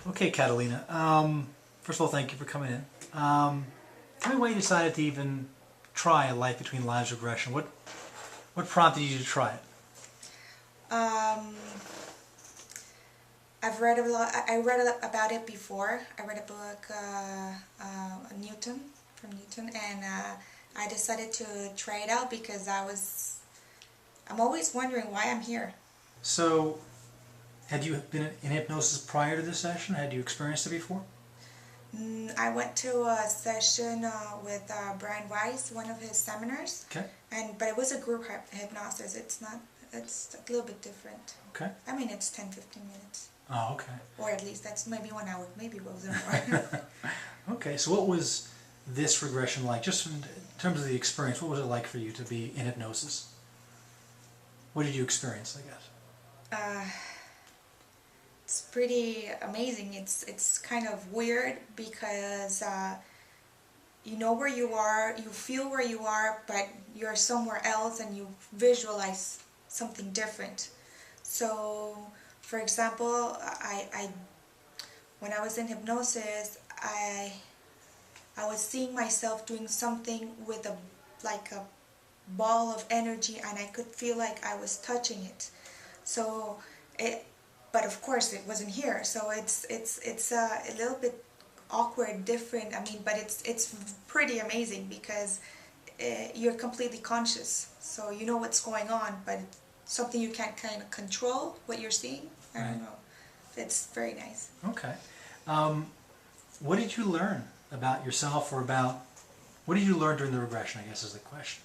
Okay, Catalina. First of all, thank you for coming in. Tell me why you decided to even try a Life Between Lives regression. What prompted you to try it? I've read a lot. I read about it before. I read a book, Newton, from Newton, and I decided to try it out because I'm always wondering why I'm here. So, had you been in hypnosis prior to this session? Had you experienced it before? I went to a session with Brian Weiss, one of his seminars. Okay. But it was a group hypnosis. It's a little bit different. Okay. I mean, it's 10-15 minutes. Oh, okay. Or at least that's maybe 1 hour. Maybe it wasn't more. Okay, so what was this regression like? Just in terms of the experience, what was it like for you to be in hypnosis? What did you experience, I guess? It's pretty amazing. It's kind of weird because you know where you are, you feel where you are, but you're somewhere else and you visualize something different. So, for example, when I was in hypnosis, I was seeing myself doing something with a ball of energy, and I could feel like I was touching it. So but of course it wasn't here. So it's a little bit awkward, different. I mean, but it's pretty amazing because you're completely conscious. So you know what's going on, but something you can't kind of control what you're seeing. I don't know. It's very nice. Okay. What did you learn about yourself, or what did you learn during the regression, I guess is the question.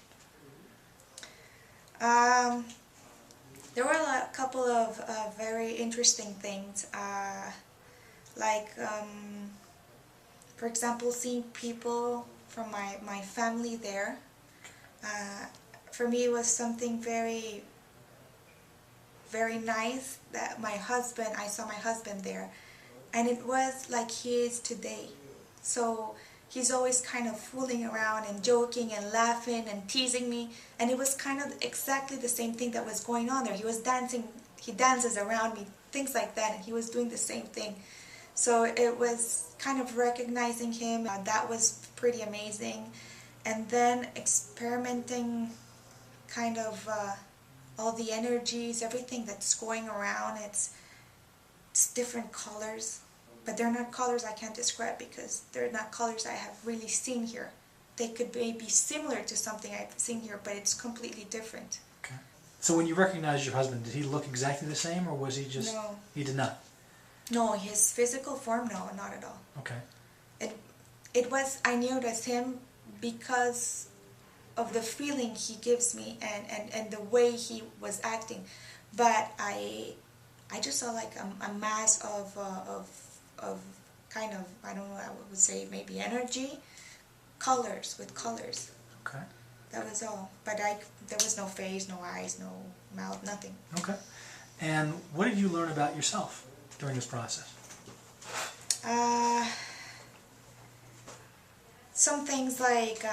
There were a couple of very interesting things, for example, seeing people from my family there. For me, it was something very, very nice that I saw my husband there, and it was like he is today. So he's always kind of fooling around and joking and laughing and teasing me, and it was kind of exactly the same thing that was going on there. He was dancing, he dances around me, things like that, and he was doing the same thing. So it was kind of recognizing him, that was pretty amazing. And then experimenting kind of all the energies, everything that's going around. It's different colors. But they're not colors I can't describe because they're not colors I have really seen here. They could be similar to something I've seen here, but it's completely different. Okay. So when you recognized your husband, did he look exactly the same, or was he just... No. He did not? No, his physical form, no, not at all. Okay. I knew it was him because of the feeling he gives me and the way he was acting. But I just saw like a mass of kind of, I don't know, I would say maybe energy, colors. Okay. That was all. But there was no face, no eyes, no mouth, nothing. Okay. And what did you learn about yourself during this process? Some things like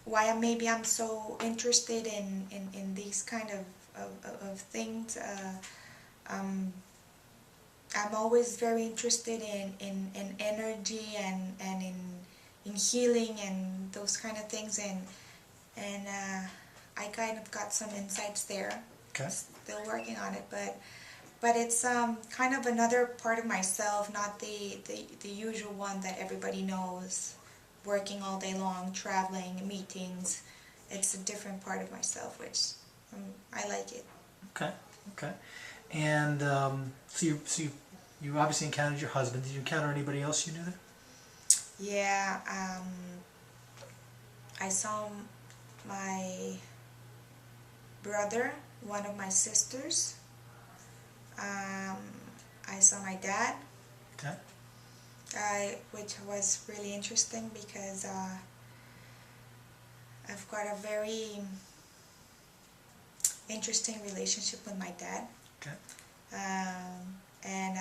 why maybe I'm so interested in these kind of things. I'm always very interested in energy and in healing and those kind of things, and I kind of got some insights there. Okay. Still working on it, but it's kind of another part of myself, not the usual one that everybody knows, working all day long, traveling, meetings. It's a different part of myself, which I like it. Okay. Okay. And so you obviously encountered your husband. Did you encounter anybody else you knew there? Yeah, I saw my brother, one of my sisters. I saw my dad. Okay. Which was really interesting because I've got a very interesting relationship with my dad. Okay. And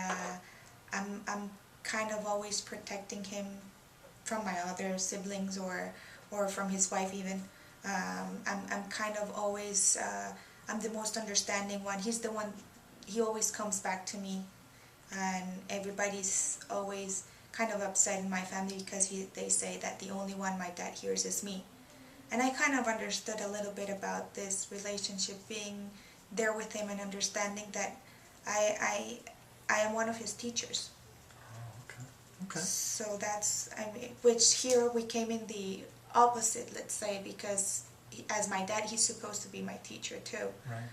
I'm kind of always protecting him from my other siblings or from his wife even. I'm kind of always, I'm the most understanding one. He's the one, he always comes back to me and everybody's always kind of upset in my family because they say that the only one my dad hears is me. And I kind of understood a little bit about this relationship, being there with him and understanding that I am one of his teachers. Oh, okay. Okay. So that's, I mean, which here we came in the opposite, let's say, because as my dad, he's supposed to be my teacher too. Right.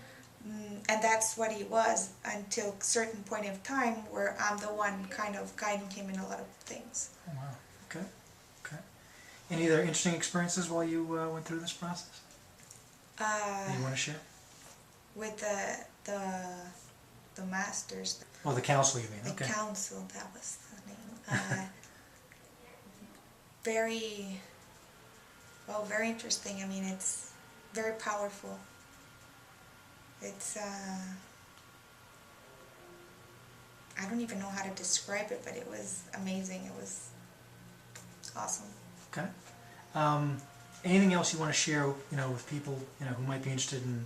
And that's what he was until a certain point of time where I'm the one kind of guiding him in a lot of things. Oh, wow. Okay. Okay. Any other interesting experiences while you went through this process that you want to share? With the masters. Oh, the counsel, you mean? The Okay. council, that was the name. Very, well, very interesting. I mean, it's very powerful. It's, I don't even know how to describe it, but it was amazing. It was awesome. Okay. Anything else you want to share, with people, who might be interested in,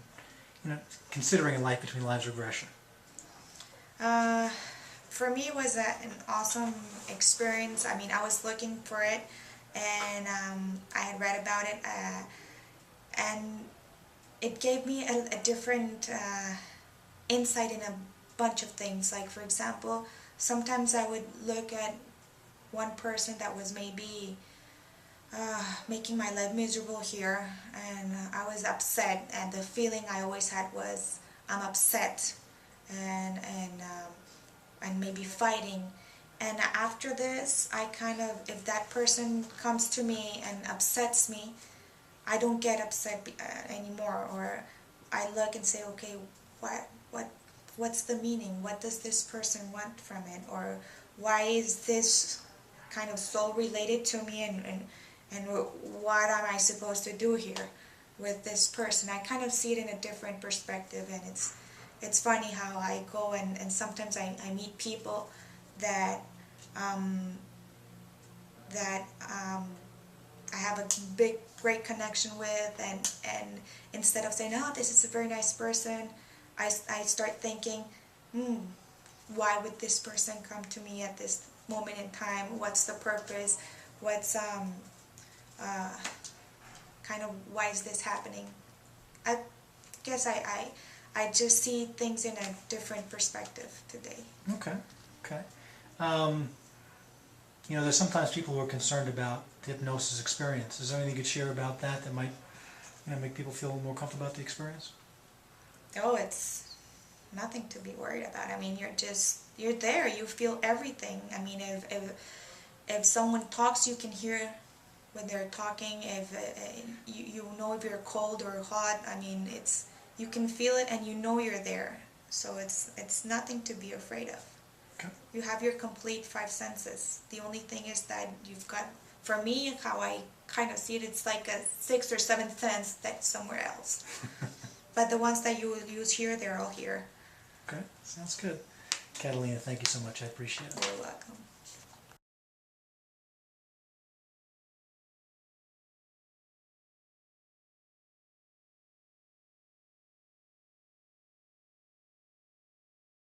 considering a life between lives regression? For me, it was an awesome experience. I mean, I was looking for it, and I had read about it, and it gave me a different insight in a bunch of things. Like, for example, sometimes I would look at one person that was maybe making my life miserable here, and I was upset, and the feeling I always had was I'm upset and maybe fighting. And after this, I kind of, if that person comes to me and upsets me, I don't get upset anymore, or I look and say, okay, what's the meaning? What does this person want from it? Or why is this kind of so related to me, and what am I supposed to do here with this person? I kind of see it in a different perspective, and it's funny how I go and sometimes I meet people that I have a great connection with, and instead of saying, oh, this is a very nice person, I start thinking, why would this person come to me at this moment in time? What's the purpose? What's kind of, why is this happening? I guess I just see things in a different perspective today. Okay. Okay. There's sometimes people who are concerned about the hypnosis experience. Is there anything you could share about that might, make people feel more comfortable about the experience? Oh, it's nothing to be worried about. I mean, you're there. You feel everything. I mean, if someone talks, you can hear when they're talking. If you know if you're cold or hot, I mean, you can feel it and you know you're there. So it's nothing to be afraid of. Okay. You have your complete 5 senses. The only thing is that you've got, for me, how I kind of see it, it's like a 6th or 7th sense that's somewhere else. But the ones that you will use here, they're all here. Okay, sounds good. Catalina, thank you so much. I appreciate it. You're welcome.